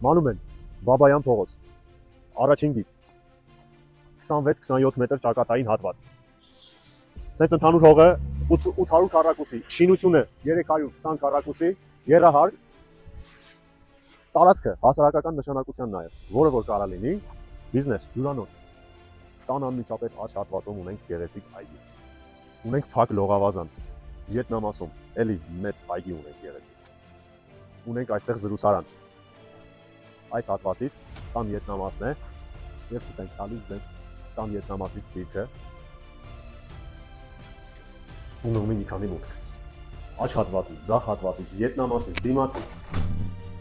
Մանում են Բաբայան փողոց, առաջին գիծ, 26-27 մետր ճակատային հատված։ Սենց ընդհանուր հողը 800 քառակուսի, շինությունը 320 քառակուսի, եռահարկ, տարածքը հասարակական նշանակության նաև, որը որ կարա լինի բիզնես, հյուրանոց։ Տան անմիջապես աջ հատվածում ունենք գեղեցիկ այգի։ Ունենք փակ լողավազան, Վիետնամասում էլի մեծ այգի ունենք գեղեցիկ։ Ունենք այստեղ զրուցարան։ Այս հատվածից տան վիետնամասն է, եւ ցույց ենք տալիս ձեզ տան վիետնամասից դիրքը։ Ունի մի քանի մուտք։ Աջ հատվածից, ձախ հատվածից, վիետնամասից, դիմացից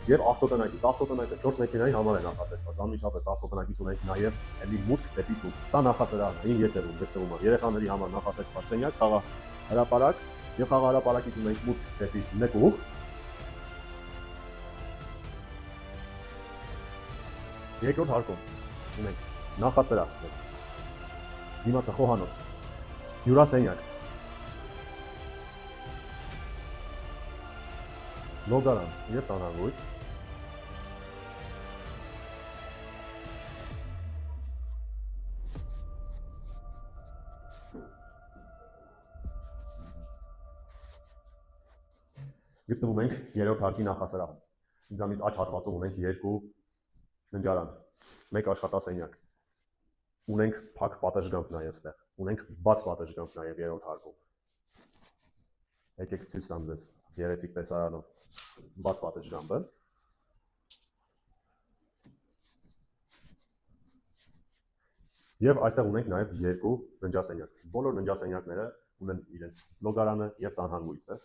եւ ավտոտնակից։ Ավտոտնակը 4 մեքենայի համար է նախատեսված։ Անմիջապես ավտոտնակից ունենք նաեւ էլի մուտք դեպի տուն։ Սա նախասրահն է, 9 ետերում գտնվում է։ Երեխաների համար նախատեսված սենյակ, խաղահրապարակ եւ խաղահրապարակից ունենք մուտք դեպի նկուղ։ Երկրորդ հարկում ունենք նախասրահ, դիմացը խոհանոց, հյուրասենյակ, լոգարան եւ ծանրագույց։ Գտնվում ենք երրորդ հարկի նախասրահում։ Ինձանից աջ հատվածում ունենք երկու ննջարան, մեկ աշխատասենյակ։ Ունենք փակ պատշգամբ նաև ստեղ։ Ունենք բաց պատշգամբ նաև երրորդ հարկում։ Եկեք ցույց տամ ձեզ գեղեցիկ տեսարանով բաց պատշգամբը։ Եվ այստեղ ունենք նաև երկու ննջասենյակ։ Բոլոր ննջասենյակները ունեն իրենց լոգարանը եւ սանհանգույցը։